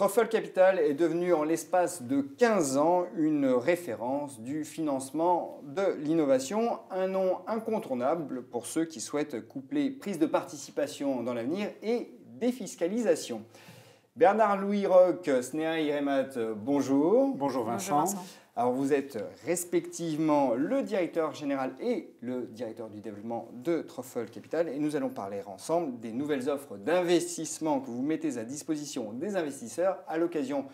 Truffle Capital est devenu en l'espace de 15 ans une référence du financement de l'innovation, un nom incontournable pour ceux qui souhaitent coupler prise de participation dans l'avenir et défiscalisation. Bernard-Louis Roch, Sneha Iremat, bonjour. Bonjour Vincent. Bonjour Vincent. Alors vous êtes respectivement le directeur général et le directeur du développement de Truffle Capital et nous allons parler ensemble des nouvelles offres d'investissement que vous mettez à disposition des investisseurs à l'occasion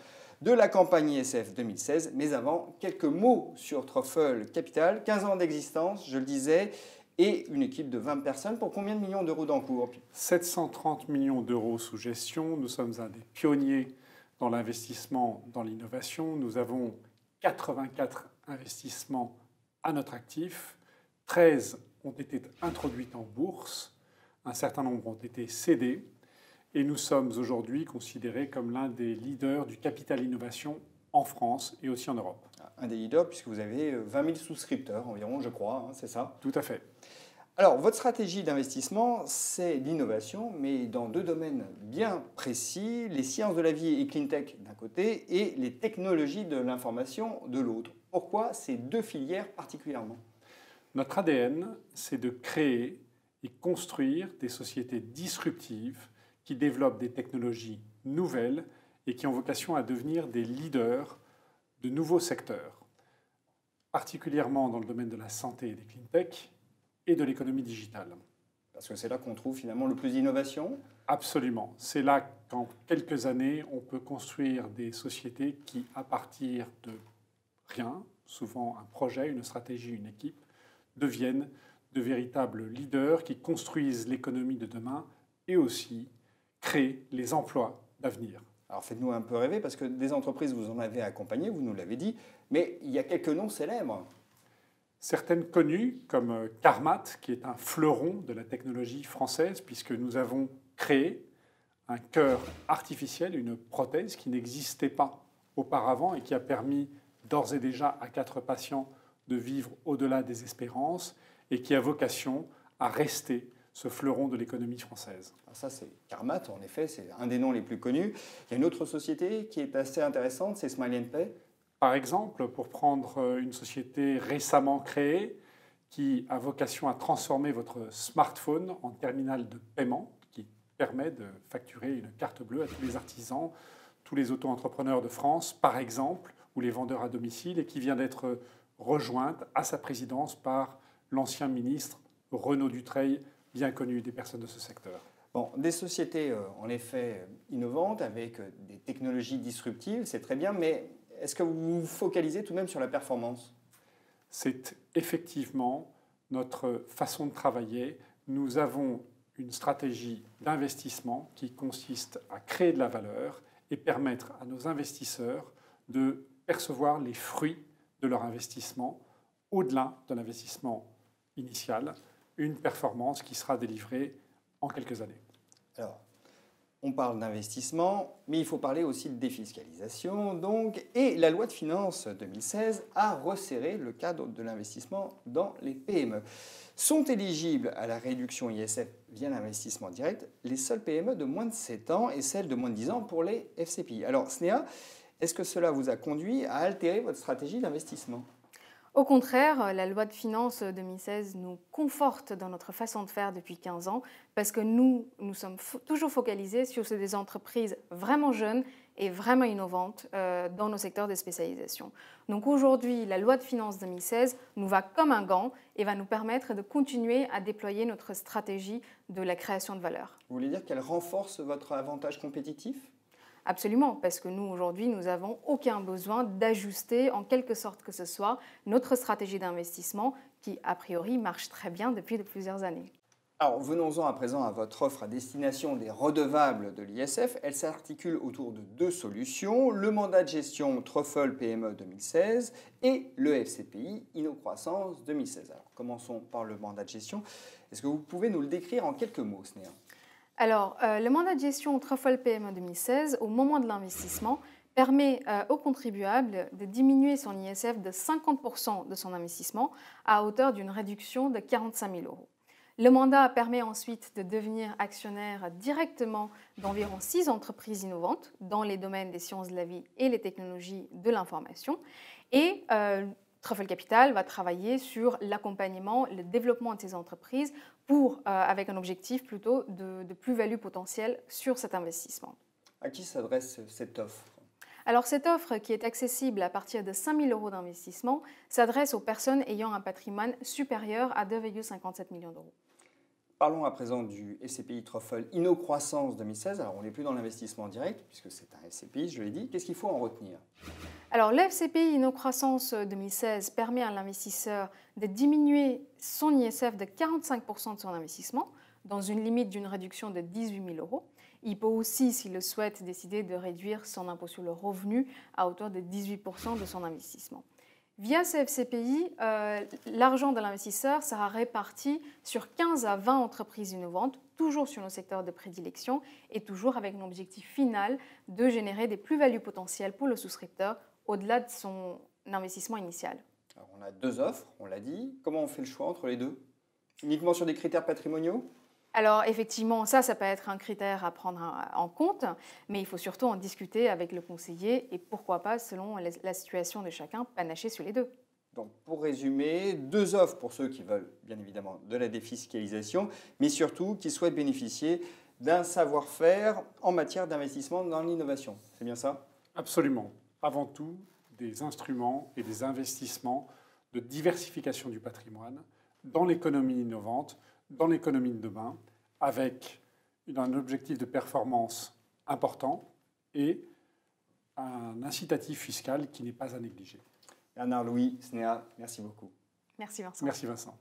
de la campagne ISF 2016. Mais avant, quelques mots sur Truffle Capital. 15 ans d'existence, je le disais, et une équipe de 20 personnes pour combien de millions d'euros d'encours? 730 millions d'euros sous gestion. Nous sommes un des pionniers dans l'investissement dans l'innovation. Nous avons 84 investissements à notre actif. 13 ont été introduits en bourse. Un certain nombre ont été cédés. Et nous sommes aujourd'hui considérés comme l'un des leaders du capital innovation en France et aussi en Europe. Un des leaders puisque vous avez 20 000 souscripteurs environ, je crois, c'est ça? Tout à fait. Alors, votre stratégie d'investissement, c'est l'innovation, mais dans deux domaines bien précis, les sciences de la vie et clean tech d'un côté et les technologies de l'information de l'autre. Pourquoi ces deux filières particulièrement? Notre ADN, c'est de créer et construire des sociétés disruptives qui développent des technologies nouvelles et qui ont vocation à devenir des leaders de nouveaux secteurs, particulièrement dans le domaine de la santé et des clean tech et de l'économie digitale. Parce que c'est là qu'on trouve finalement le plus d'innovation. Absolument. C'est là qu'en quelques années, on peut construire des sociétés qui, à partir de rien, souvent un projet, une stratégie, une équipe, deviennent de véritables leaders qui construisent l'économie de demain et aussi créent les emplois d'avenir. Alors faites-nous un peu rêver, parce que des entreprises, vous en avez accompagné, vous nous l'avez dit, mais il y a quelques noms célèbres. Certaines connues, comme Carmat, qui est un fleuron de la technologie française, puisque nous avons créé un cœur artificiel, une prothèse qui n'existait pas auparavant et qui a permis d'ores et déjà à 4 patients de vivre au-delà des espérances et qui a vocation à rester ce fleuron de l'économie française. Alors ça, c'est Carmat, en effet, c'est un des noms les plus connus. Il y a une autre société qui est assez intéressante, c'est Smile & Pay. Par exemple, pour prendre une société récemment créée qui a vocation à transformer votre smartphone en terminal de paiement qui permet de facturer une carte bleue à tous les artisans, tous les auto-entrepreneurs de France, par exemple, ou les vendeurs à domicile, et qui vient d'être rejointe à sa présidence par l'ancien ministre Renaud Dutreil, bien connu des personnes de ce secteur. Bon, des sociétés en effet innovantes avec des technologies disruptives, c'est très bien, mais est-ce que vous vous focalisez tout de même sur la performance? C'est effectivement notre façon de travailler. Nous avons une stratégie d'investissement qui consiste à créer de la valeur et permettre à nos investisseurs de percevoir les fruits de leur investissement au-delà de l'investissement initial, une performance qui sera délivrée en quelques années. Alors, on parle d'investissement, mais il faut parler aussi de défiscalisation. Donc, et la loi de finances 2016 a resserré le cadre de l'investissement dans les PME. Sont éligibles à la réduction ISF via l'investissement direct les seules PME de moins de 7 ans et celles de moins de 10 ans pour les FCPI. Alors, Sneha, est-ce que cela vous a conduit à altérer votre stratégie d'investissement? Au contraire, la loi de finances 2016 nous conforte dans notre façon de faire depuis 15 ans parce que nous sommes toujours focalisés sur des entreprises vraiment jeunes et vraiment innovantes dans nos secteurs de spécialisation. Donc aujourd'hui, la loi de finances 2016 nous va comme un gant et va nous permettre de continuer à déployer notre stratégie de la création de valeur. Vous voulez dire qu'elle renforce votre avantage compétitif? Absolument, parce que nous, aujourd'hui, nous n'avons aucun besoin d'ajuster en quelque sorte que ce soit notre stratégie d'investissement qui, a priori, marche très bien depuis plusieurs années. Alors, venons-en à présent à votre offre à destination des redevables de l'ISF. Elle s'articule autour de deux solutions, le mandat de gestion Truffle PME 2016 et le FCPI InnoCroissance 2016. Alors, commençons par le mandat de gestion. Est-ce que vous pouvez nous le décrire en quelques mots, Sneha? Alors, le mandat de gestion Truffle PME 2016, au moment de l'investissement, permet au contribuable de diminuer son ISF de 50% de son investissement à hauteur d'une réduction de 45 000 euros. Le mandat permet ensuite de devenir actionnaire directement d'environ 6 entreprises innovantes dans les domaines des sciences de la vie et les technologies de l'information. Et Truffle Capital va travailler sur l'accompagnement, le développement de ces entreprises avec un objectif plutôt de plus-value potentielle sur cet investissement. À qui s'adresse cette offre? Alors cette offre, qui est accessible à partir de 5 000 € d'investissement, s'adresse aux personnes ayant un patrimoine supérieur à 2,57 millions d'euros. Parlons à présent du FCPI Truffle InnoCroissance 2016. Alors, on n'est plus dans l'investissement direct, puisque c'est un FCPI, je l'ai dit. Qu'est-ce qu'il faut en retenir? Alors, le FCPI InnoCroissance 2016 permet à l'investisseur de diminuer son ISF de 45% de son investissement, dans une limite d'une réduction de 18 000 €. Il peut aussi, s'il le souhaite, décider de réduire son impôt sur le revenu à hauteur de 18% de son investissement. Via ce FCPI, l'argent de l'investisseur sera réparti sur 15 à 20 entreprises innovantes, toujours sur nos secteurs de prédilection et toujours avec un objectif final de générer des plus-values potentielles pour le souscripteur au-delà de son investissement initial. Alors, on a 2 offres, on l'a dit. Comment on fait le choix entre les deux? Uniquement sur des critères patrimoniaux? Alors effectivement, ça peut être un critère à prendre en compte, mais il faut surtout en discuter avec le conseiller et pourquoi pas, selon la situation de chacun, panacher sur les deux. Donc, pour résumer, 2 offres pour ceux qui veulent bien évidemment de la défiscalisation, mais surtout qui souhaitent bénéficier d'un savoir-faire en matière d'investissement dans l'innovation. C'est bien ça? Absolument. Avant tout, des instruments et des investissements de diversification du patrimoine dans l'économie innovante, dans l'économie de demain, avec un objectif de performance important et un incitatif fiscal qui n'est pas à négliger. Bernard Louis, SNEA, merci beaucoup. Merci Vincent. Merci Vincent.